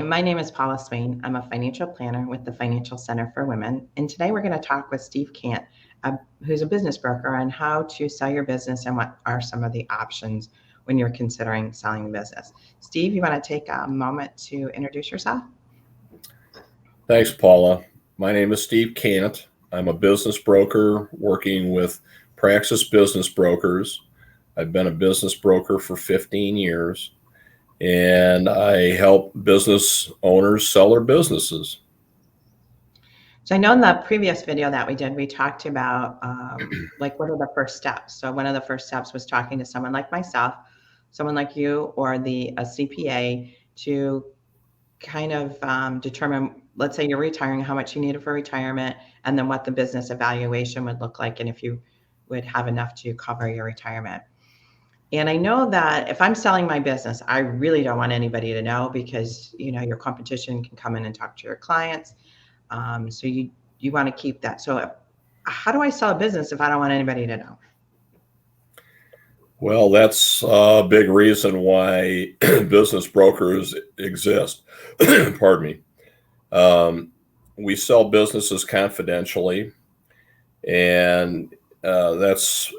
my name is Paula Swain. I'm a financial planner with the Financial Center for Women. And today we're going to talk with Steve Kandt, who's a business broker, on how to sell your business and what are some of the options when you're considering selling the business. Steve, you want to take a moment to introduce yourself? Thanks, Paula. My name is Steve Kandt. I'm a business broker working with Praxis Business Brokers. I've been a business broker for 15 years. And I help business owners sell their businesses. So I know in the previous video that we did, we talked about what are the first steps. So one of the first steps was talking to someone like myself, someone like you, or a CPA to kind of determine, let's say you're retiring, how much you needed for retirement, and then what the business evaluation would look like, and if you would have enough to cover your retirement. And I know that if I'm selling my business, I really don't want anybody to know because, your competition can come in and talk to your clients. So you want to keep that. So how do I sell a business if I don't want anybody to know? Well, that's a big reason why business brokers exist. Pardon me. We sell businesses confidentially, and that's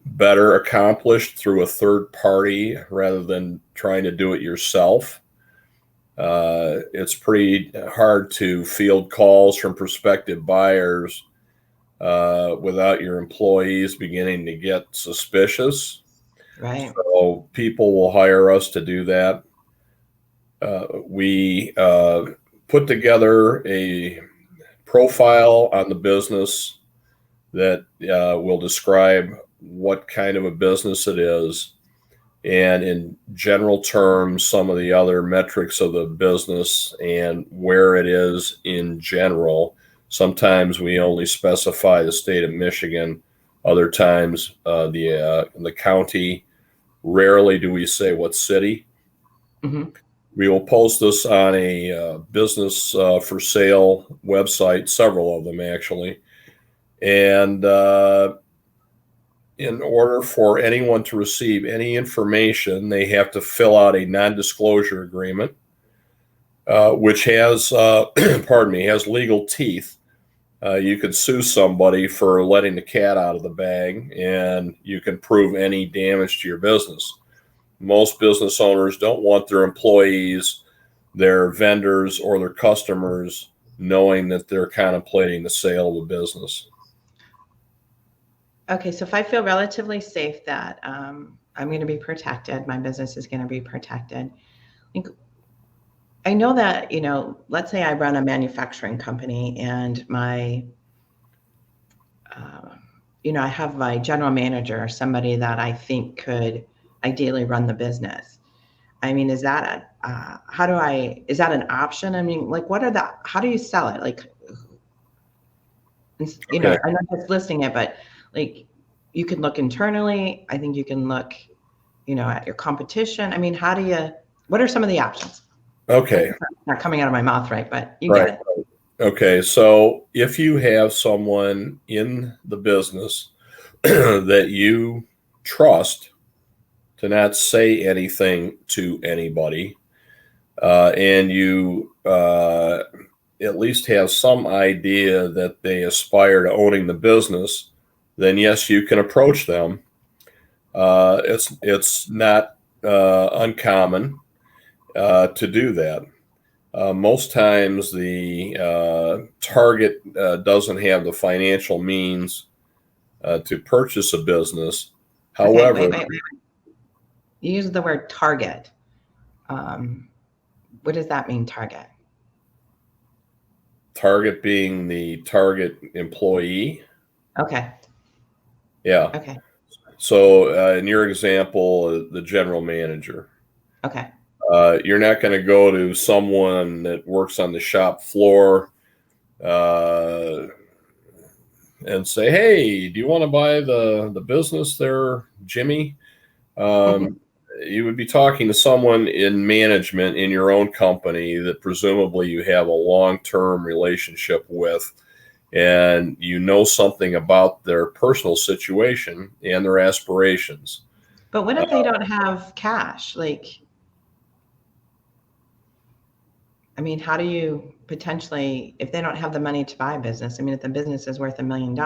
better accomplished through a third party rather than trying to do it yourself. It's pretty hard to field calls from prospective buyers without your employees beginning to get suspicious. Right. So people will hire us to do that. We put together a profile on the business that will describe what kind of a business it is, and in general terms, some of the other metrics of the business and where it is in general. Sometimes we only specify the state of Michigan, other times the county. Rarely do we say what city. Mm-hmm. We will post this on a business for sale website, several of them actually, and in order for anyone to receive any information, they have to fill out a non-disclosure agreement, which has, has legal teeth. You could sue somebody for letting the cat out of the bag, and you can prove any damage to your business. Most business owners don't want their employees, their vendors, or their customers knowing that they're contemplating the sale of the business. Okay, so if I feel relatively safe that I'm going to be protected, my business is going to be protected. I know that, let's say I run a manufacturing company and I have my general manager or somebody that I think could ideally run the business. I mean, is that is that an option? I mean, how do you sell it? Okay. I'm not just listing it, but you can look internally. I think you can look, at your competition. I mean, what are some of the options? Okay. Not coming out of my mouth, right? But you get it. Okay. So if you have someone in the business that you trust to not say anything to anybody, and you at least have some idea that they aspire to owning the business, then yes, you can approach them. It's not uncommon to do that. Most times the target doesn't have the financial means to purchase a business. However, okay, wait. You use the word target. What does that mean, target? Target being the target employee. Okay. Yeah. Okay. So in your example, the general manager. Okay. You're not going to go to someone that works on the shop floor and say, "Hey, do you want to buy the business there, Jimmy?" You would be talking to someone in management in your own company that presumably you have a long-term relationship with, and you know something about their personal situation and their aspirations. But what if they don't have cash? I mean, how do you potentially, if they don't have the money to buy a business, I mean, if the business is worth $1 million,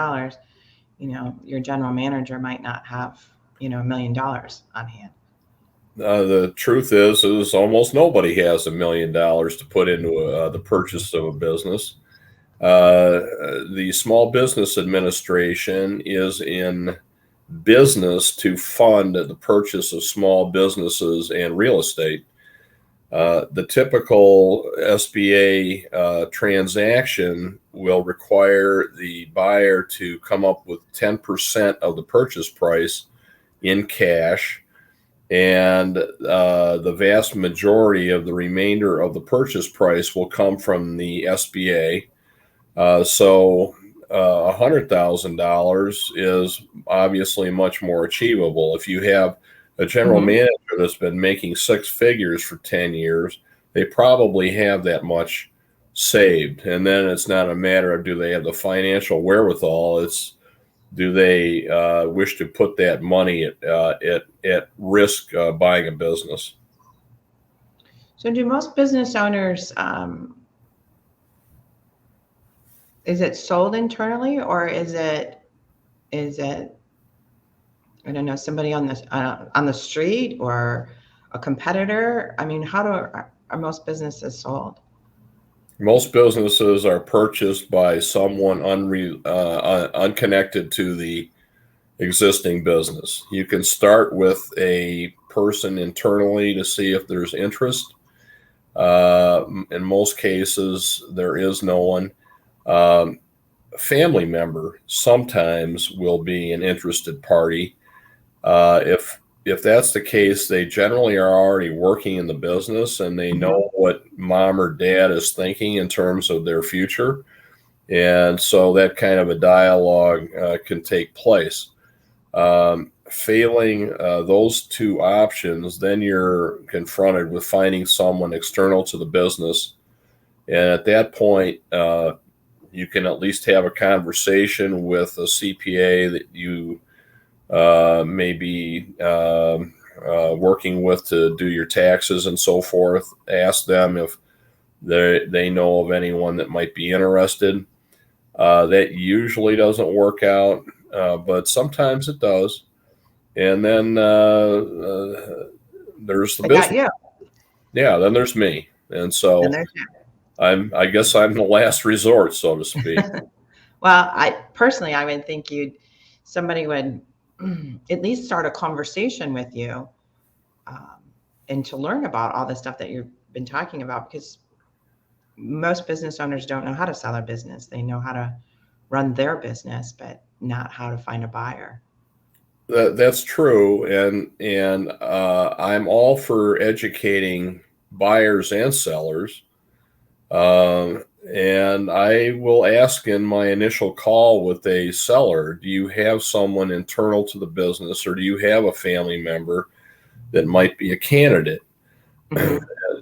your general manager might not have, $1 million on hand. The truth is almost nobody has $1 million to put into the purchase of a business. The Small Business Administration is in business to fund the purchase of small businesses and real estate. The typical SBA transaction will require the buyer to come up with 10% of the purchase price in cash, and the vast majority of the remainder of the purchase price will come from the SBA. So $100,000 is obviously much more achievable. If you have a general manager that's been making six figures for 10 years, they probably have that much saved. And then it's not a matter of do they have the financial wherewithal, it's do they wish to put that money at risk buying a business. So do most business owners, is it sold internally, or is it, I don't know, somebody on the street or a competitor? I mean, are most businesses sold? Most businesses are purchased by someone unconnected to the existing business. You can start with a person internally to see if there's interest. In most cases, there is no one. A family member sometimes will be an interested party. If that's the case, they generally are already working in the business and they know what mom or dad is thinking in terms of their future. And so that kind of a dialogue can take place. Failing those two options, then you're confronted with finding someone external to the business. And at that point, you can at least have a conversation with a CPA that you may be working with to do your taxes and so forth. Ask them if they know of anyone that might be interested. That usually doesn't work out, but sometimes it does. And then there's the business. Got you. Yeah, then there's me. And so I guess I'm the last resort, so to speak. Well, I would think somebody would at least start a conversation with you, and to learn about all the stuff that you've been talking about, because most business owners don't know how to sell a business. They know how to run their business, but not how to find a buyer. That's true, and I'm all for educating buyers and sellers. And I will ask in my initial call with a seller, do you have someone internal to the business, or do you have a family member that might be a candidate?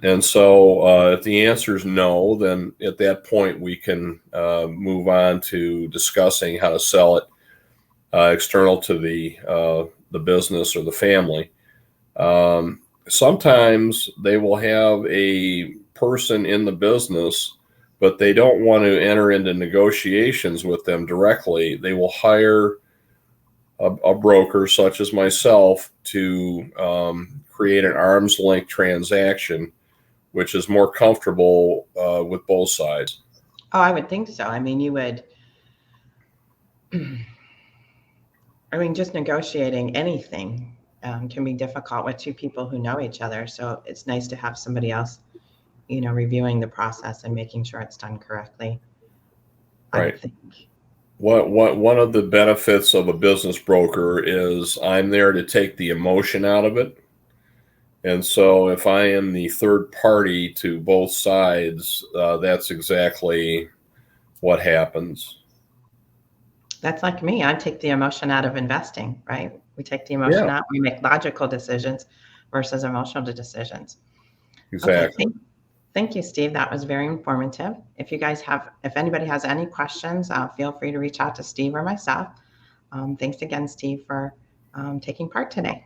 And so if the answer is no, then at that point we can move on to discussing how to sell it external to the business or the family. Sometimes they will have a person in the business, but they don't want to enter into negotiations with them directly. They will hire a broker such as myself to create an arm's length transaction, which is more comfortable with both sides. Oh, I would think so. I mean, you would. Just negotiating anything can be difficult with two people who know each other. So it's nice to have somebody else, reviewing the process and making sure it's done correctly. Right. I think. One of the benefits of a business broker is I'm there to take the emotion out of it. And so if I am the third party to both sides, that's exactly what happens. That's like me. I take the emotion out of investing, right? We take the emotion out. We make logical decisions versus emotional decisions. Exactly. Okay, thank you, Steve. That was very informative. If anybody has any questions, feel free to reach out to Steve or myself. Thanks again, Steve, for taking part today.